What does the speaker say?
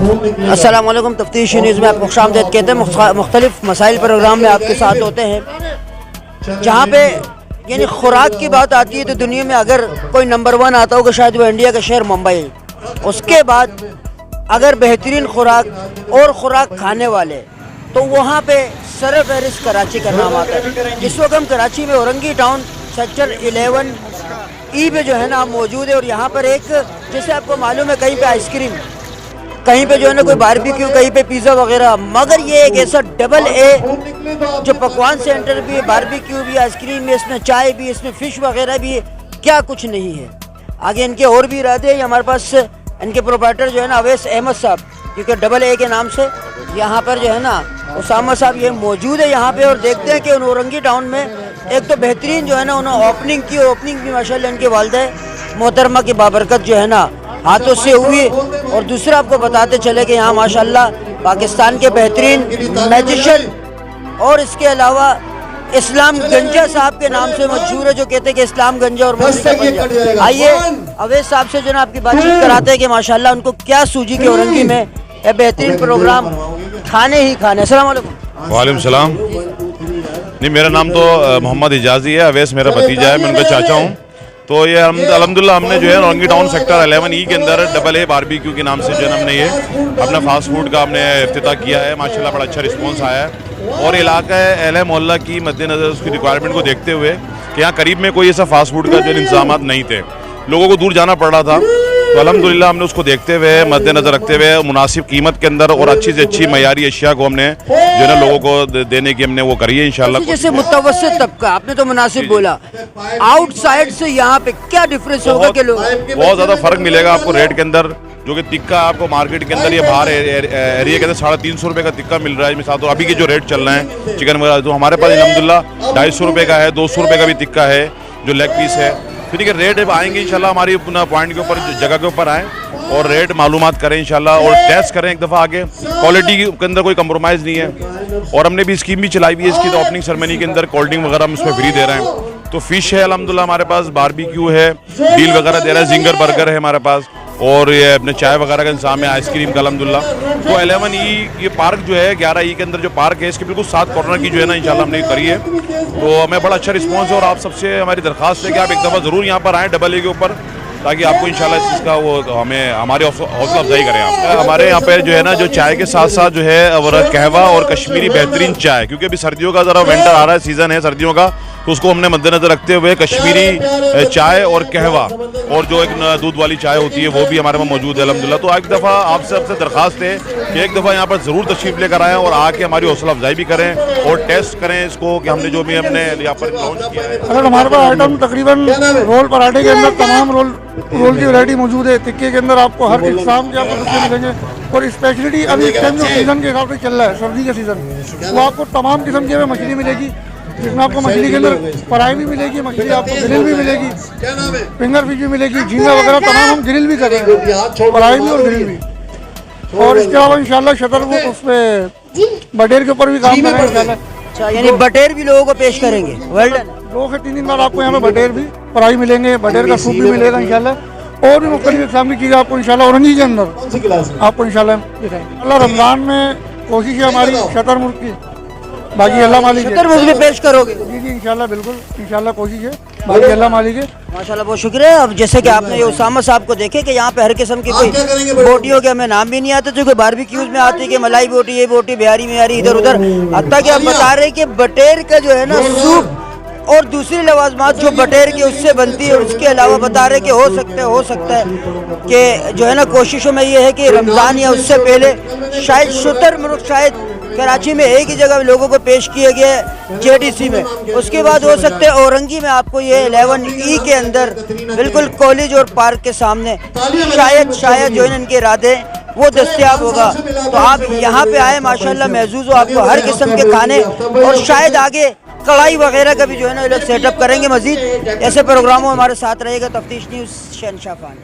अस्सलाम वालेकुम। तफ्तीश न्यूज़ में आपको खुशामदीद कहते हैं। मुख्तलिफ मसाइल प्रोग्राम में आपके साथ होते हैं। जहाँ पे यानी खुराक की बात आती है तो दुनिया में अगर कोई नंबर 1 आता होगा शायद वो इंडिया का शहर मुंबई। उसके बाद अगर बेहतरीन खुराक और खुराक खाने वाले तो वहाँ पे सरफहरिस्त कराची का नाम आता है। इस वक्त हम कराची में ओरंगी टाउन सेक्टर 11E पे जो है ना आप मौजूद है। और यहाँ पर एक जैसे आपको मालूम है कहीं पे आइसक्रीम, कहीं पे जो है ना कोई बारबेक्यू, कहीं पे पिज़्ज़ा वगैरह, मगर ये एक ऐसा डबल ए जो पकवान सेंटर भी है, बारबेक्यू भी, आइसक्रीम भी, इसमें चाय भी, इसमें फ़िश वगैरह भी है, क्या कुछ नहीं है। आगे इनके और भी इरादे हैं। हमारे पास इनके प्रोप्राइटर जो है ना अवैस अहमद साहब, क्योंकि डबल ए के नाम से यहाँ पर जो है ना उसामा साहब ये मौजूद है यहाँ पे। और देखते हैं कि उन औरंगी टाउन में एक तो बेहतरीन जो है ना उन्होंने ओपनिंग की, ओपनिंग भी माशाल्लाह इनके वालिदा मोहतरमा की बाबरकत जो है ना हाथों से हुई। और दूसरा आपको बताते चले कि यहाँ माशाल्लाह पाकिस्तान के बेहतरीन मैजिशियन और इसके अलावा इस्लाम गंजा साहब के नाम से मशहूर है, जो कहते हैं कि इस्लाम गंजा और गंजा। आइए अवैस साहब से जो ना आपकी बातचीत कराते हैं कि माशाल्लाह उनको क्या सूझी के औरंगी में यह बेहतरीन प्रोग्राम खाने ही खाने। अस्सलाम वालेकुम। वालेकुम सलाम। नहीं, मेरा नाम तो मोहम्मद इजाज़ी है। अवैस मेरा भतीजा है, मैं उनका चाचा हूँ। तो ये अल्हम्दुलिल्लाह हमने जो है ओरंगी टाउन सेक्टर 11E के अंदर डबल ए बारबेक्यू के नाम से जो है हमने ये अपना फास्ट फूड का हमने इफ्तिताह किया है। माशाल्लाह बड़ा अच्छा रिस्पांस आया है। और इलाका अहले मोहल्ला की मद्देनज़र उसकी रिक्वायरमेंट को देखते हुए कि यहाँ करीब में कोई ऐसा फास्ट फूड का जो इंतजाम नहीं थे, लोगों को दूर जाना पड़ रहा था, तो अल्हम्दुलिल्लाह हमने उसको देखते हुए मद्देनज़र रखते हुए मुनासिब कीमत के अंदर और अच्छी से अच्छी मयारी अशिया को हमने जो है ना लोगों को देने की हमने वो करी है इंशाल्लाह। जैसे मुतवस्सित तबका आपने तो मुनासिब बोला, आउटसाइड से यहाँ पे क्या डिफरेंस होगा कि लोग बहुत ज़्यादा फ़र्क मिलेगा आपको रेट के अंदर। जो कि टिक्का आपको मार्केट के अंदर ये बाहर एरिया के अंदर 350 रुपये का टिक्का मिल रहा है इसमें। तो अभी के जो रेट चल रहे हैं चिकन वगैरह, तो हमारे पास अल्हम्दुलिल्लाह 250 रुपये का है, 200 रुपये का भी टिक्का है जो लेग पीस है। तो ठीक है, रेट आएंगे इंशाल्लाह हमारी अपना पॉइंट के ऊपर जगह के ऊपर आएँ और रेट मालूमात करें इंशाल्लाह और टेस्ट करें एक दफ़ा आगे। क्वालिटी के अंदर कोई कंप्रोमाइज़ नहीं है। और हमने भी स्कीम भी चलाई हुई है इसकी, तो ओपनिंग सेरेमनी के अंदर कोल्ड ड्रिंक वगैरह हम उसमें फ्री दे रहे हैं। तो फ़िश है अल्हम्दुलिल्लाह हमारे पास, बारबेक्यू है, डील वगैरह दे रहा है, जिंगर बर्गर है हमारे पास, और ये अपने चाय वगैरह का इंतजाम है, आइसक्रीम का अल्हम्दुलिल्लाह। तो 11E ये पार्क जो है 11E के अंदर जो पार्क है इसके बिल्कुल 7 कॉर्नर की जो है ना इंशाल्लाह हमने करी है। तो हमें बड़ा अच्छा रिस्पॉन्स है और आप सबसे हमारी दरख्वास्त है कि आप एक दफ़ा ज़रूर यहाँ पर आएँ डबल ए के ऊपर, ताकि आपको इंशाल्लाह इस चीज़ का वो हमें हमारी हौसला अफजाई करें आप। हमारे यहाँ पे जो है ना जो चाय के साथ साथ जो है और कहवा और कश्मीरी बेहतरीन चाय, क्योंकि अभी सर्दियों का ज़रा विंटर आ रहा है, सीज़न है सर्दियों का, तो उसको हमने मद्देनजर रखते हुए कश्मीरी चाय और कहवा और जो एक दूध वाली चाय होती है वो भी हमारे पास मौजूद है अल्हम्दुलिल्लाह। तो एक दफ़ा आपसे दरख्वास्त है कि एक दफ़ा यहाँ पर ज़रूर तशरीफ़ लेकर आएँ और आके हमारी हौसला अफजाई भी करें और टेस्ट करें इसको कि हमने जो भी हमने यहाँ पर लॉन्च किया है। अगर हमारे पास आइटम तकरीबन रोल पराठे के अंदर तमाम रोल की वैरायटी मौजूद है। टिक्के के अंदर आपको हर किस्म के आपको टिक्के मिलेंगे। और स्पेशलिटी अभी इस टाइम जो सीज़न के हिसाब से चल रहा है, सर्दी का सीज़न, वो आपको तमाम किस्म की मछली मिलेगी, जिसमें आपको मछली के अंदर फ्राई भी मिलेगी, मछली आपको ग्रिल भी मिलेगी, फिंगर फिश भी मिलेगी, झींगा वगैरह तमाम हम ग्रिल भी करेंगे, फ्राई भी और ग्रिल भी। और इसके अलावा इंशाल्लाह शटर वो उस पर बटेर के ऊपर भी काम करेंगे इंशाल्लाह। अच्छा, यानी बटेर भी लोगों को पेश करेंगे। Well done. 2 से 3 दिन बाद आपको यहाँ पे बटेर भी फ्राई मिलेंगे, बटेर का सूप भी मिलेगा इंशाल्लाह, और भी मुख्तलिफ इस्लाम की चीज़ें आपको इंशाल्लाह औरंगी के अंदर आपको इंशाल्लाह दिखाएंगे। अल्लाह रमज़ान में कोशिश है हमारी शतर मुर्ग की, बाकी अल्लाह मालिक है। शतर मुर्ग भी पेश करोगे? जी जी इंशाल्लाह, बिल्कुल इंशाल्लाह कोशिश है, बाकी अल्लाह मालिक है। माशाल्लाह बहुत शुक्रिया। अब जैसे कि आपने ये उसामा साहब को देखे कि यहाँ पे हर किस्म की कोई बोटियों के हमें नाम भी नहीं आते, जो कि बारबेक्यूज में आती है कि मलाई बोटी, ये बोटी, बिहारी मिहारी, इधर उधर, हत्ता कि आप बता रहे कि बटेर का जो है ना सूप और दूसरी लवाजमात जो बटेर की उससे बनती है। और इसके अलावा बता रहे कि हो सकता है कि जो है ना कोशिशों में ये है कि रमज़ान या उससे पहले शायद शतर मुर्ग शायद कराची में एक ही जगह लोगों को पेश किया गया है JDC में। उसके बाद हो सकता है औरंगी में आपको ये 11E के अंदर बिल्कुल कॉलेज और पार्क के सामने शायद जो है इनके इरादे वो दस्तयाब होगा। तो आप यहाँ पे आए माशाल्लाह, महसूस हो आपको हर किस्म के खाने, और शायद आगे कढ़ाई वगैरह का भी जो है ना ये लोग सेटअप करेंगे। मजीद ऐसे प्रोग्रामों हमारे साथ रहेगा। तफ्तीश न्यूज़ शहनशाह खान।